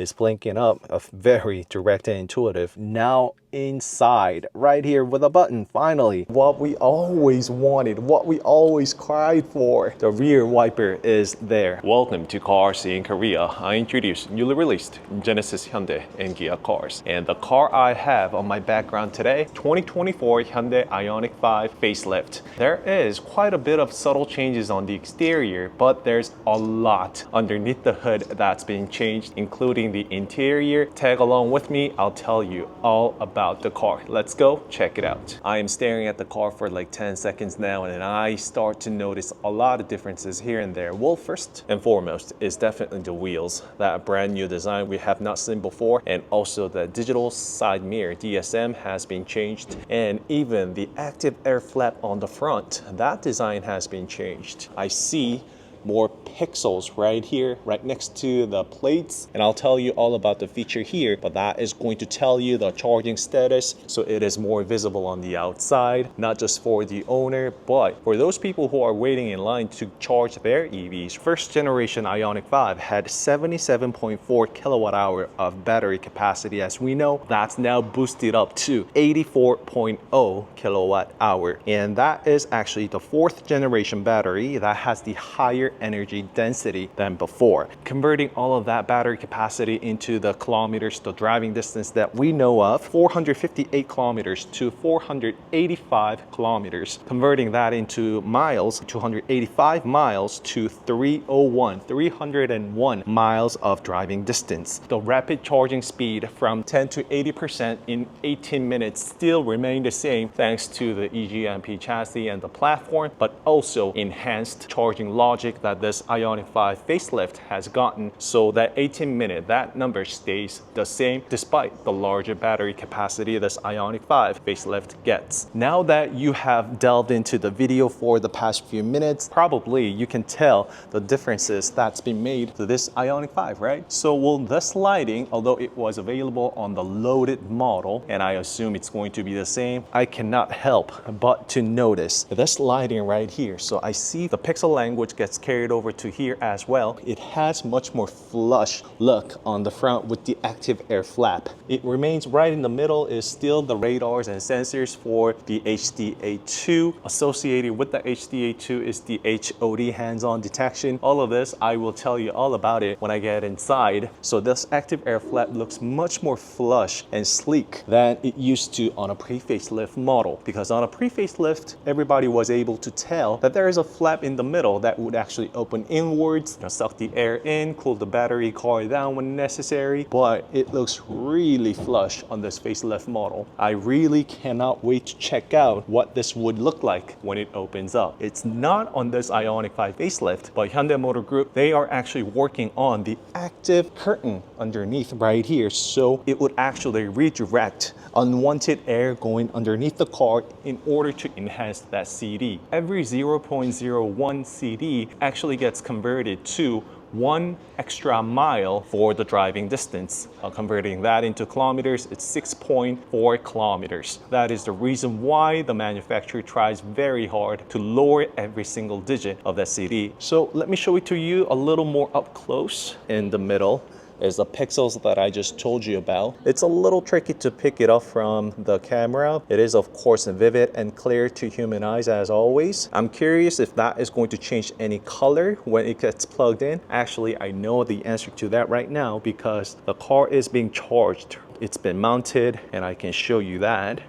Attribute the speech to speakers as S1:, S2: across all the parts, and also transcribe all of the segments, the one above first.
S1: is blinking up, a very direct and intuitive. Now inside, right here with a button, finally. What we always wanted, what we always cried for. The rear wiper is there.
S2: Welcome to Cars in Korea. I introduce newly released Genesis Hyundai and Kia cars. And the car I have on my background today, 2024 Hyundai Ioniq 5 facelift. There is quite a bit of subtle changes on the exterior, but there's a lot underneath the hood that's been changed, including the interior. Tag along with me, I'll tell you all about the car. Let's go check it out. I am staring at the car for like 10 seconds now, and I start to notice a lot of differences here and there. Well, first and foremost is definitely the wheels. That brand new design we have not seen before, and also the digital side mirror DSM has been changed, and even the active air flap on the front, that design has been changed. I see more pixels right here, right next to the plates. And I'll tell you all about the feature here, but that is going to tell you the charging status, so it is more visible on the outside, not just for the owner, but for those people who are waiting in line to charge their EVs. First generation Ioniq 5 had 77.4 kilowatt hour of battery capacity. As we know, that's now boosted up to 84.0 kilowatt hour. And that is actually the fourth generation battery that has the higher energy density than before, converting all of that battery capacity into the kilometers, the driving distance that we know of, 458 kilometers to 485 kilometers, converting that into miles, 285 miles to 301 miles of driving distance. The rapid charging speed from 10 to 80% in 18 minutes still remain the same thanks to the EGMP chassis and the platform, but also enhanced charging logic that this Ioniq 5 facelift has gotten, so that 18-minute, that number stays the same despite the larger battery capacity this Ioniq 5 facelift gets. Now that you have delved into the video for the past few minutes, probably you can tell the differences that's been made to this Ioniq 5, right? So will this lighting, although it was available on the loaded model, and I assume it's going to be the same, I cannot help but to notice this lighting right here. So I see the pixel language gets carried over to here as well. It has much more flush look on the front with the active air flap. It remains right in the middle is still the radars and sensors for the HDA2. Associated with the HDA2 is the HOD, hands-on detection. All of this, I will tell you all about it when I get inside. So this active air flap looks much more flush and sleek than it used to on a pre-facelift model, because on a pre-facelift, everybody was able to tell that there is a flap in the middle that would actually open inwards, suck the air in, cool the battery car down when necessary, but it looks really flush on this facelift model. I really cannot wait to check out what this would look like when it opens up. It's not on this Ioniq 5 facelift, but Hyundai Motor Group, they are actually working on the active curtain underneath right here, so it would actually redirect unwanted air going underneath the car in order to enhance that CD. Every 0.01 CD actually gets converted to 1 extra mile for the driving distance. Converting that into kilometers, it's 6.4 kilometers. That is the reason why the manufacturer tries very hard to lower every single digit of that CD. So let me show it to you a little more up close. In the middle is the pixels that I just told you about. It's a little tricky to pick it up from the camera. It is of course vivid and clear to human eyes as always. I'm curious if that is going to change any color when it gets plugged in. Actually, I know the answer to that right now because the car is being charged. It's been mounted and I can show you that.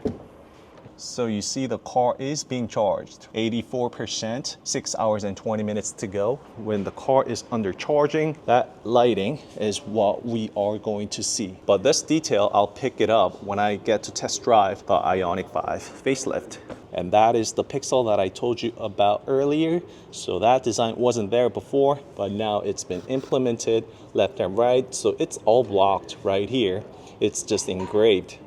S2: So you see the car is being charged, 84%, 6 hours and 20 minutes to go. When the car is under charging, that lighting is what we are going to see. But this detail, I'll pick it up when I get to test drive the Ioniq 5 facelift. And that is the pixel that I told you about earlier. So that design wasn't there before, but now it's been implemented left and right. So it's all blocked right here. It's just engraved.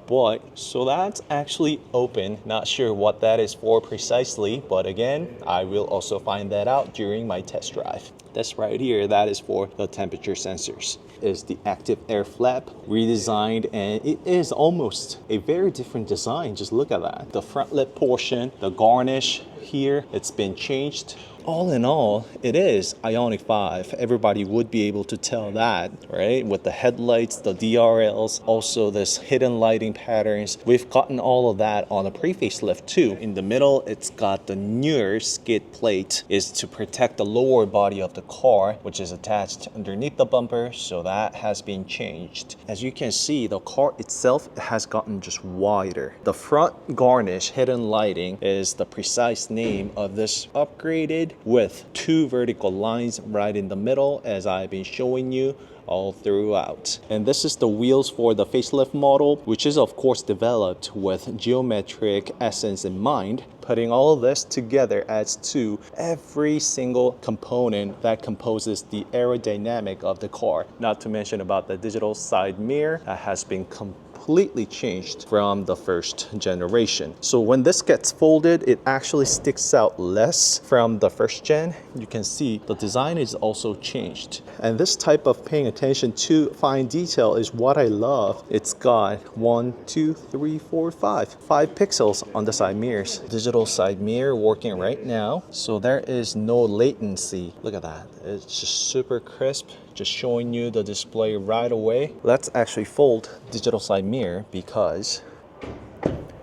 S2: But so that's actually open. Not sure what that is for precisely, but again, I will also find that out during my test drive. This right here, that is for the temperature sensors. Is the active air flap redesigned, and it is almost a very different design. Just look at that. The front lip portion, the garnish here, it's been changed.
S1: all in all, it is Ioniq 5. Everybody would be able to tell that, right? With the headlights, the DRLs, also this hidden lighting patterns. We've gotten all of that on a pre-facelift too. In the middle, it's got the newer skid plate is to protect the lower body of the car, which is attached underneath the bumper, so that has been changed. As you can see, the car itself has gotten just wider. The front garnish hidden lighting is the precise name of this upgraded with 2 vertical lines right in the middle, as I've been showing you all throughout. And this is the wheels for the facelift model, which is of course developed with geometric essence in mind. Putting all of this together adds to every single component that composes the aerodynamic of the car. Not to mention about the digital side mirror that has been completely changed from the first generation. So when this gets folded, it actually sticks out less from the first gen. You can see the design is also changed. And this type of paying attention to fine detail is what I love. It's got 5 pixels on the side mirrors. Digital side mirror working right now. So there is no latency. Look at that. It's just super crisp, just showing you the display right away. Let's actually fold digital side mirror because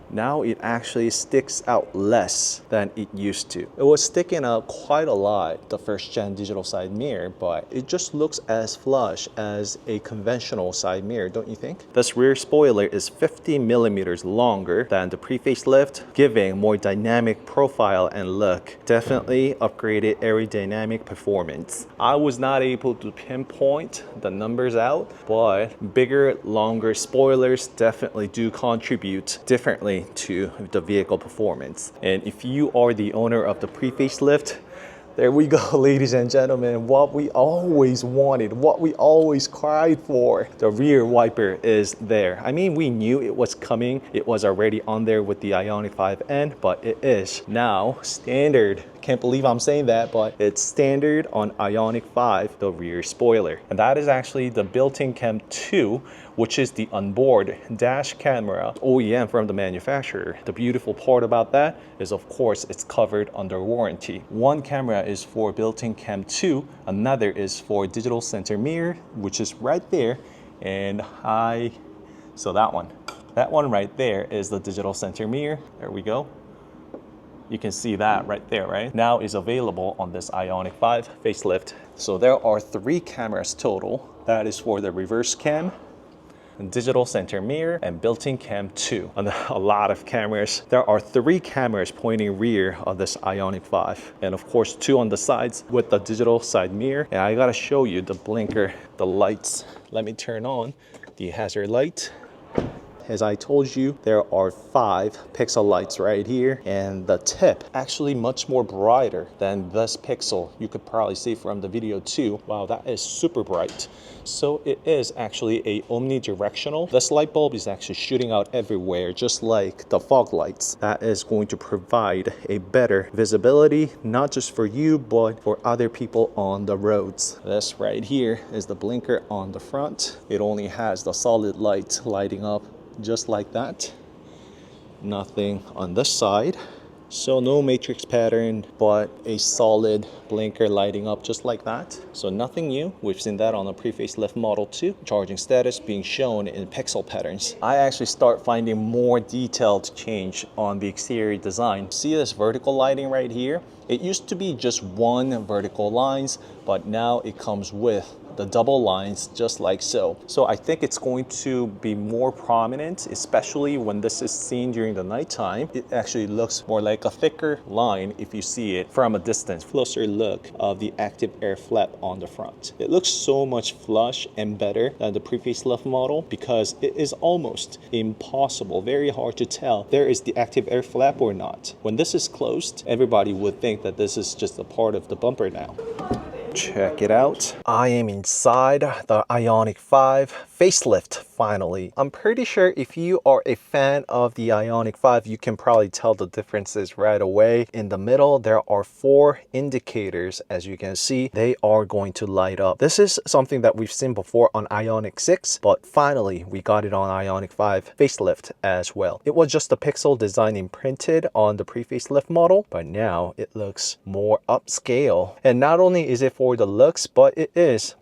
S1: now it actually sticks out less than it used to. It was sticking out quite a lot, the first gen digital side mirror, but it just looks as flush as a conventional side mirror, don't you think? This rear spoiler is 50 millimeters longer than the pre-facelift, giving more dynamic profile and look. Definitely upgraded aerodynamic performance. I was not able to pinpoint the numbers out, but bigger, longer spoilers definitely do contribute differently to the vehicle performance. And if you are the owner of the pre-facelift, there we go, ladies and gentlemen, what we always wanted, what we always cried for. The rear wiper is there. I mean, we knew it was coming. It was already on there with the Ioniq 5N, but it is now standard. Can't believe I'm saying that, but it's standard on Ioniq 5, the rear spoiler. And that is actually the built-in Cam 2, which is the onboard dash camera OEM from the manufacturer. The beautiful part about that is, of course, it's covered under warranty. One camera is for built-in Cam 2, another is for digital center mirror, which is right there. And so that one right there is the digital center mirror. There we go. You can see that right there, right? Now is available on this Ioniq 5 facelift. So there are 3 cameras total. That is for the reverse cam, digital center mirror, and built-in Cam 2. And a lot of cameras. There are 3 cameras pointing rear of this Ioniq 5. And of course, 2 on the sides with the digital side mirror. And I gotta show you the blinker, the lights. Let me turn on the hazard light. As I told you, there are 5 pixel lights right here, and the tip actually much more brighter than this pixel. You could probably see from the video too. Wow, that is super bright. So it is actually a omnidirectional. This light bulb is actually shooting out everywhere, just like the fog lights. That is going to provide a better visibility, not just for you, but for other people on the roads. This right here is the blinker on the front. It only has the solid light lighting up just like that. Nothing on this side. So no matrix pattern, but a solid blinker lighting up just like that. So nothing new. We've seen that on a pre-facelift Model 2. Charging status being shown in pixel patterns. I actually start finding more detailed change on the exterior design. See this vertical lighting right here? It used to be just 1 vertical lines, but now it comes with the double lines just like so. So I think it's going to be more prominent, especially when this is seen during the nighttime. It actually looks more like a thicker line if you see it from a distance. Closer look of the active air flap on the front. It looks so much flush and better than the pre-facelift model because it is almost impossible, very hard to tell there is the active air flap or not. When this is closed, everybody would think that this is just a part of the bumper now. Check it out. I am inside the Ioniq 5 facelift finally. I'm pretty sure if you are a fan of the Ioniq 5, you can probably tell the differences right away. In the middle, there are 4 indicators. As you can see, they are going to light up. This is something that we've seen before on Ioniq 6, but finally we got it on Ioniq 5 facelift as well. It was just the pixel design imprinted on the pre-facelift model, but now it looks more upscale. And not only is it for the looks, but it is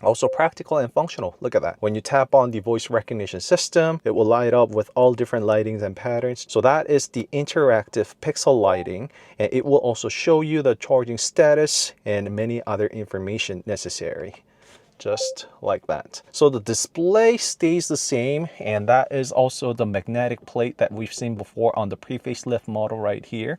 S1: also practical and functional. Look at that. When you tap on the voice recognition system, it will light up with all different lightings and patterns. So that is the interactive pixel lighting, and it will also show you the charging status and many other information necessary. Just like that. So the display stays the same, and that is also the magnetic plate that we've seen before on the pre-facelift model right here.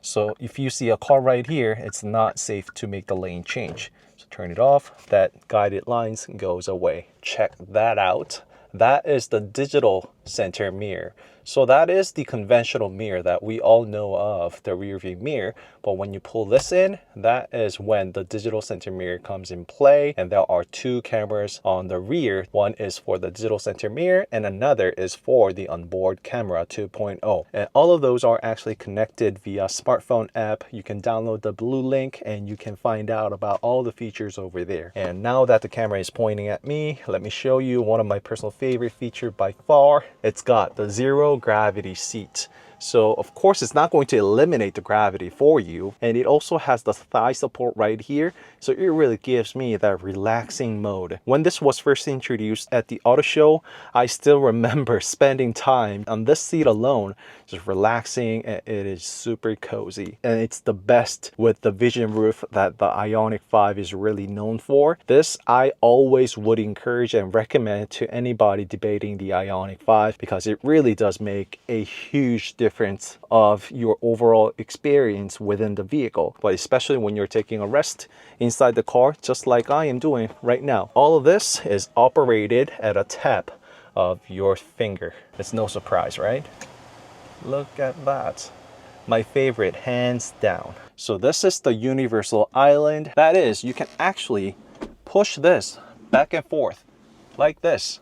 S1: So if you see a car right here, it's not safe to make the lane change. So turn it off, that guided lines goes away. Check that out. That is the digital center mirror. So that is the conventional mirror that we all know of, the rear view mirror. But when you pull this in, that is when the digital center mirror comes in play. And there are 2 cameras on the rear. One is for the digital center mirror and another is for the onboard camera 2.0. And all of those are actually connected via smartphone app. You can download the Blue Link and you can find out about all the features over there. And now that the camera is pointing at me, let me show you one of my personal favorite features by far. It's got the zero gravity seat. So of course it's not going to eliminate the gravity for you, and it also has the thigh support right here, so it really gives me that relaxing mode. When this was first introduced at the auto show, I still remember spending time on this seat alone, just relaxing, and it is super cozy. And it's the best with the vision roof that the Ioniq 5 is really known for. This I always would encourage and recommend to anybody debating the Ioniq 5 because it really does make a huge difference of your overall experience within the vehicle, but especially when you're taking a rest inside the car, just like I am doing right now. All of this is operated at a tap of your finger. It's no surprise, right? Look at that. My favorite, hands down. So this is the universal island. That is, you can actually push this back and forth like this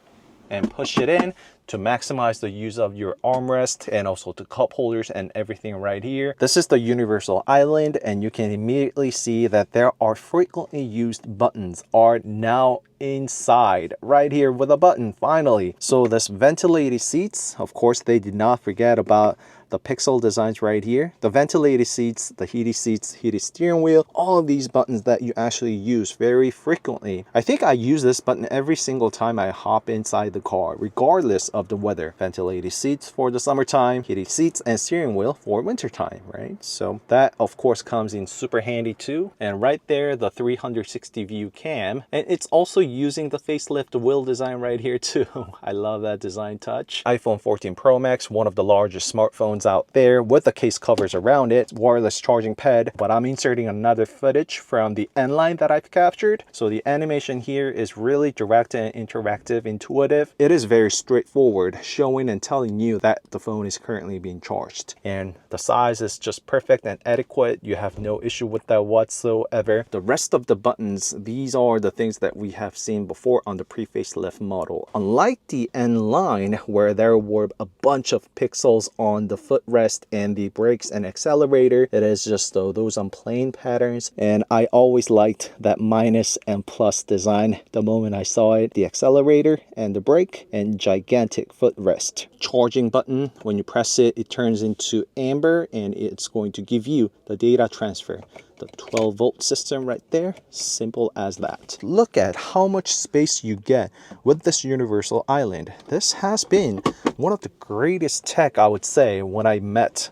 S1: and push it in to maximize the use of your armrest and also the cup holders and everything right here. This is the universal island, and you can immediately see that there are frequently used buttons are now inside right here with a button finally. So this ventilated seats, of course they did not forget about the pixel designs right here. The ventilated seats, the heated seats, heated steering wheel, all of these buttons that you actually use very frequently. I think I use this button every single time I hop inside the car, regardless of the weather. Ventilated seats for the summertime, heated seats and steering wheel for wintertime, right? So that of course comes in super handy too. And right there, the 360 view cam. And it's also using the facelift wheel design right here too. I love that design touch. iPhone 14 Pro Max, one of the largest smartphones out there with the case covers around it, wireless charging pad. But I'm inserting another footage from the N line that I've captured. So the animation here is really direct and interactive, intuitive. It is very straightforward, showing and telling you that the phone is currently being charged. And the size is just perfect and adequate. You have no issue with that whatsoever. The rest of the buttons, these are the things that we have seen before on the pre-facelift model. Unlike the N line, where there were a bunch of pixels on the footrest and the brakes and accelerator, it is just those on plain patterns. And I always liked that minus and plus design the moment I saw it. The accelerator and the brake and gigantic footrest. Charging button, when you press it, it turns into amber and it's going to give you the data transfer. The 12-volt system right there, simple as that. Look at how much space you get with this universal island. This has been one of the greatest tech, I would say, when I met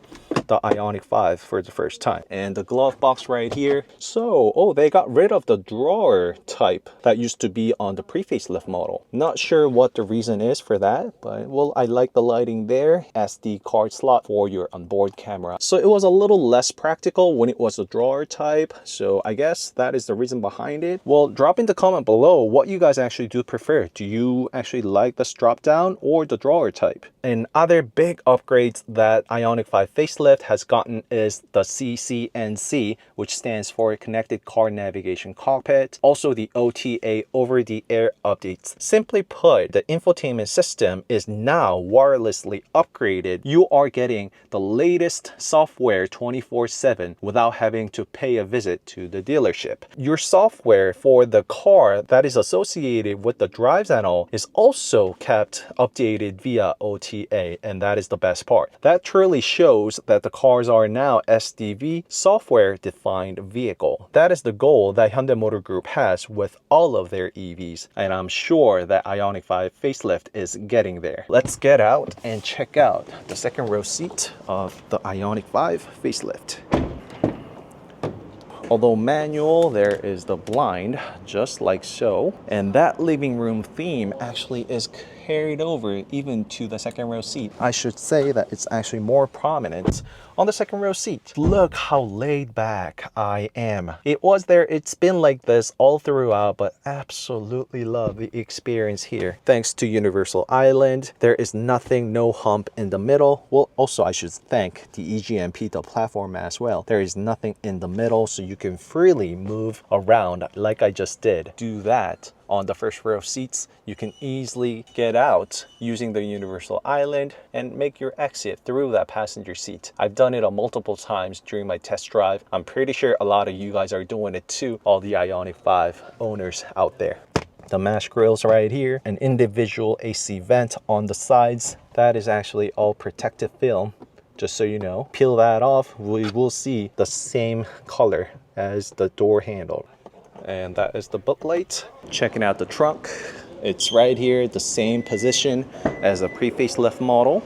S1: the Ioniq 5 for the first time. And the glove box right here. So, oh, they got rid of the drawer type that used to be on the pre-facelift model. Not sure what the reason is for that, but well, I like the lighting there as the card slot for your onboard camera. So it was a little less practical when it was a drawer type. So I guess that is the reason behind it. Well, drop in the comment below what you guys actually do prefer. Do you actually like this drop down or the drawer type? And other big upgrades that Ioniq 5 facelift facelift has gotten is the CCNC, which stands for Connected Car Navigation Cockpit. Also the OTA, over-the-air updates. Simply put, the infotainment system is now wirelessly upgraded. You are getting the latest software 24/7 without having to pay a visit to the dealership. Your software for the car that is associated with the drive channel is also kept updated via OTA, and that is the best part. That truly shows that the cars are now SDV, software defined vehicle. That is the goal that Hyundai Motor Group has with all of their EVs, and I'm sure that Ioniq 5 facelift is getting there. Let's get out and check out the second row seat of the Ioniq 5 facelift. Although manual, there is the blind, just like so. And that living room theme actually is carried over even to the second row seat. I should say that it's actually more prominent on the second row seat. Look how laid back I am. It's been like this all throughout, but absolutely love the experience here. Thanks to Universal Island, there is nothing, no hump in the middle. Well, also I should thank the EGMP, the platform as well. There is nothing in the middle, so you can freely move around like I just did. Do that on the first row seats. You can easily get out using the Universal Island and make your exit through that passenger seat. I've done it multiple times during my test drive. I'm pretty sure a lot of you guys are doing it too, all the Ioniq 5 owners out there. The mash grills right here, an individual AC vent on the sides. That is actually all protective film, just so you know. Peel that off, we will see the same color as the door handle. And that is the book light. Checking out the trunk. It's right here, the same position as a pre-facelift model.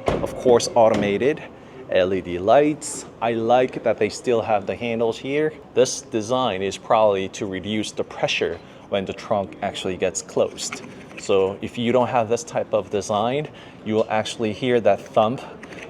S1: Of course, automated. LED lights. I like that they still have the handles here. This design is probably to reduce the pressure when the trunk actually gets closed. So if you don't have this type of design, you will actually hear that thump.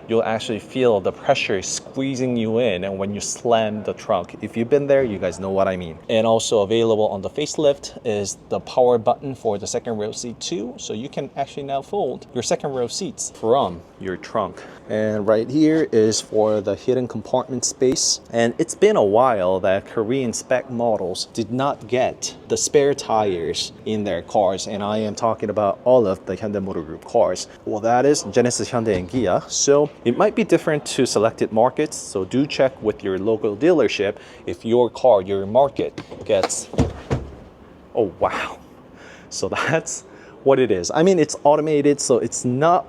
S1: You'll actually feel the pressure squeezing you in, and when you slam the trunk. If you've been there, you guys know what I mean. And also available on the facelift is the power button for the second row seat too. So you can actually now fold your second row seats from your trunk. And right here is for the hidden compartment space. And it's been a while that Korean spec models did not get the spare tires in their cars. And I am talking about all of the Hyundai Motor Group cars. Well, that is Genesis, Hyundai, and Kia. So it might be different to selected markets. So do check with your local dealership if your car, your market gets, oh wow. So that's what it is. I mean, it's automated, so it's not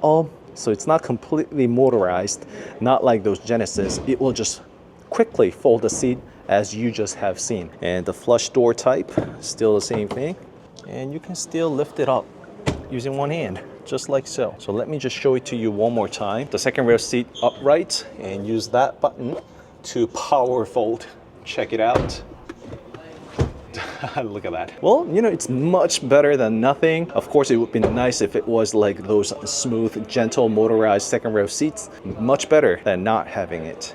S1: completely motorized, not like those Genesis. It will just quickly fold the seat as you just have seen. And the flush door type, still the same thing. And you can still lift it up using one hand, just like so. So let me just show it to you one more time. The second row seat upright, and use that button to power fold. Check it out. Look at that. Well, you know, it's much better than nothing. Of course, it would be nice if it was like those smooth, gentle, motorized second row seats. Much better than not having it.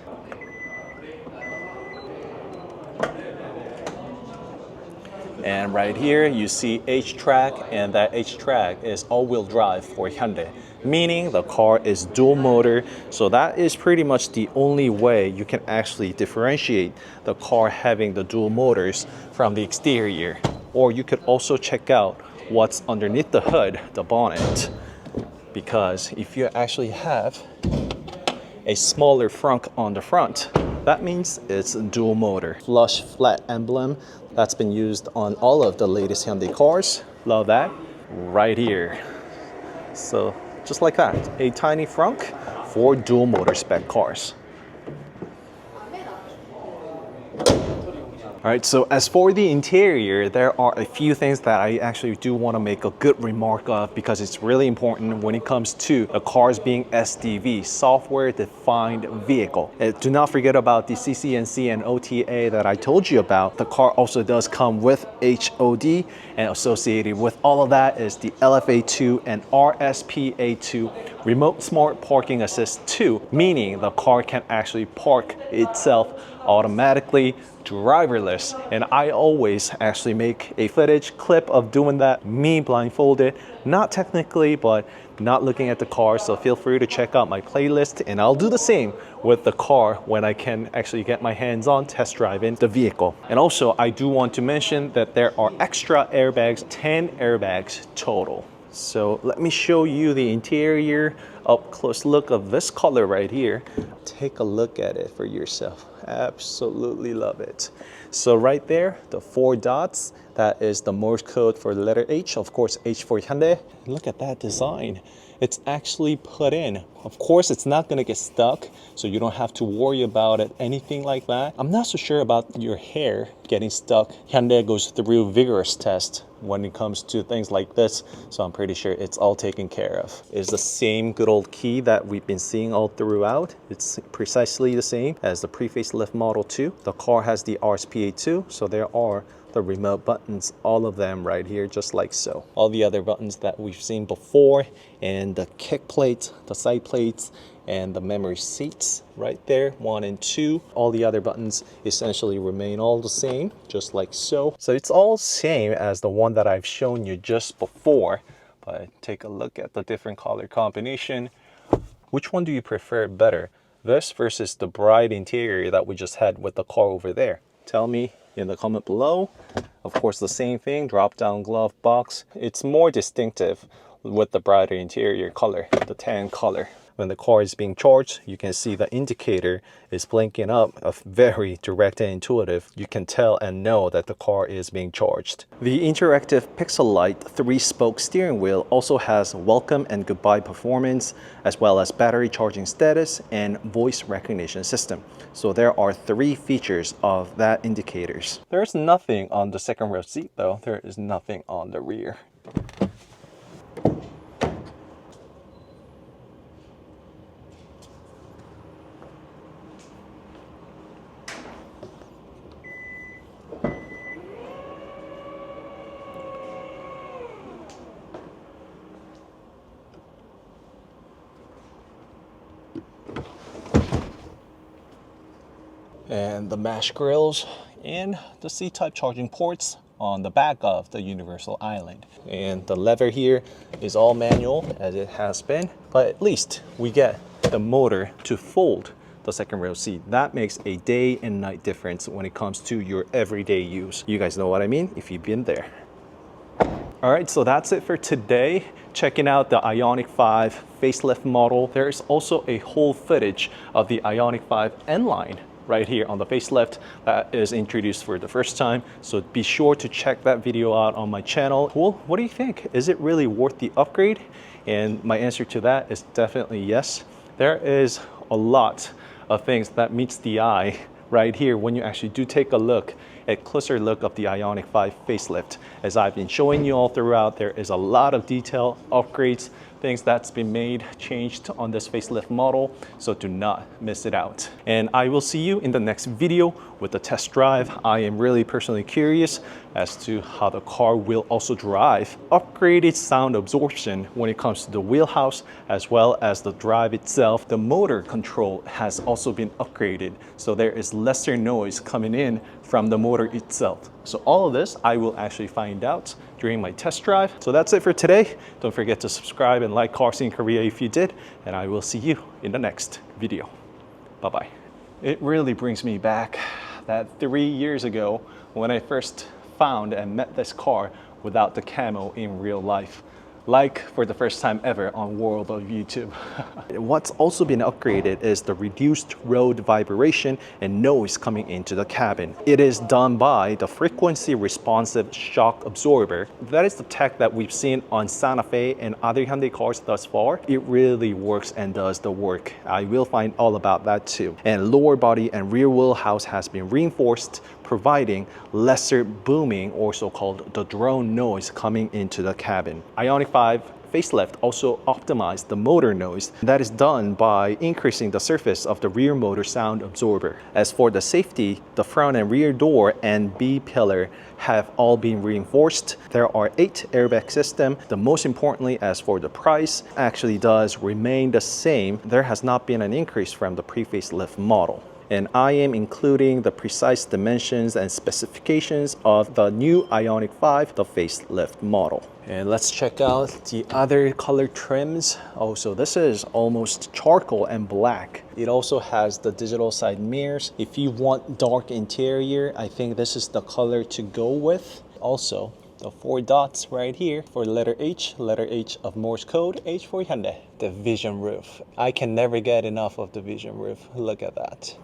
S1: And right here, you see H-Track, and that H-Track is all-wheel drive for Hyundai, meaning the car is dual motor. So that is pretty much the only way you can actually differentiate the car having the dual motors from the exterior. Or you could also check out what's underneath the hood, the bonnet, because if you actually have a smaller frunk on the front, that means it's dual motor. Flush flat emblem, that's been used on all of the latest Hyundai cars. Love that. Right here. So just like that, a tiny frunk for dual motor spec cars. All right, so as for the interior, there are a few things that I actually do want to make a good remark of, because it's really important when it comes to the cars being SDV, software defined vehicle. Do not forget about the CCNC and OTA that I told you about. The car also does come with HOD, and associated with all of that is the LFA2 and RSPA2 Remote Smart Parking Assist 2, meaning the car can actually park itself
S2: automatically driverless. And I always actually make a footage clip of doing that, me blindfolded, not technically, but not looking at the car. So feel free to check out my playlist, and I'll do the same with the car when I can actually get my hands on test driving the vehicle. And also, I do want to mention that there are extra airbags, 10 airbags total. So let me show you the interior, up close look of this color right here. Take a look at it for yourself. Absolutely love it. So right there, the 4 dots, that is the Morse code for the letter H, of course, H for Hyundai. Look at that design. It's actually put in. Of course, it's not gonna get stuck, so you don't have to worry about it, anything like that. I'm not so sure about your hair getting stuck. Hyundai goes through vigorous test when it comes to things like this, so I'm pretty sure it's all taken care of. It's the same good old key that we've been seeing all throughout. It's precisely the same as the pre-facelift Model 2. The car has the RSPA2, so there are the remote buttons, all of them right here, just like so. All the other buttons that we've seen before, and the kick plates, the side plates, and the memory seats right there, 1 and 2. All the other buttons essentially remain all the same, just like so. So it's all same as the one that I've shown you just before, but take a look at the different color combination. Which one do you prefer better? This versus the bright interior that we just had with the car over there? Tell me in the comment below. Of course, the same thing, drop down glove box. It's more distinctive with the brighter interior color, the tan color. When the car is being charged, you can see the indicator is blinking up, very direct and intuitive. You can tell and know that the car is being charged. The interactive Pixel Light 3-spoke steering wheel also has welcome and goodbye performance, as well as battery charging status and voice recognition system. So there are 3 features of that indicators. There's nothing on the second row seat though. There is nothing on the rear. And the mesh grills and the C-type charging ports on the back of the universal island. And the lever here is all manual as it has been, but at least we get the motor to fold the second row seat. That makes a day and night difference when it comes to your everyday use. You guys know what I mean if you've been there. All right, so that's it for today. Checking out the Ioniq 5 facelift model. There's also a whole footage of the Ioniq 5 N-Line right here on the facelift that is introduced for the first time. So be sure to check that video out on my channel. Well, what do you think? Is it really worth the upgrade? And my answer to that is definitely yes. There is a lot of things that meets the eye right here when you actually do take a look at closer look of the Ioniq 5 facelift. As I've been showing you all throughout, there is a lot of detail, upgrades, things that's been made, changed on this facelift model, so do not miss it out. And I will see you in the next video with the test drive. I am really personally curious as to how the car will also drive. Upgraded sound absorption when it comes to the wheelhouse, as well as the drive itself. The motor control has also been upgraded, so there is lesser noise coming in from the motor itself. So all of this I will actually find out during my test drive. So that's it for today. Don't forget to subscribe and like Car Scene Korea if you did, and I will see you in the next video. Bye-bye. It really brings me back that 3 years ago when I first found and met this car without the camo in real life. Like for the first time ever on World of YouTube. What's also been upgraded is the reduced road vibration and noise coming into the cabin. It is done by the frequency responsive shock absorber. That is the tech that we've seen on Santa Fe and other Hyundai cars thus far. It really works and does the work. I will find all about that too. And lower body and rear wheelhouse has been reinforced, providing lesser booming or so-called the drone noise coming into the cabin. Ioniq 5 facelift also optimized the motor noise. That is done by increasing the surface of the rear motor sound absorber. As for the safety, the front and rear door and B-pillar have all been reinforced. There are 8 airbag system. The most importantly, as for the price, actually does remain the same. There has not been an increase from the pre-facelift model.
S1: And I am including the precise dimensions and specifications of the new Ioniq 5, the facelift model. And let's check out the other color trims. Oh, so this is almost charcoal and black. It also has the digital side mirrors. If you want dark interior, I think this is the color to go with. Also, the 4 dots right here for letter H of Morse code, H for Hyundai. The vision roof. I can never get enough of the vision roof. Look at that.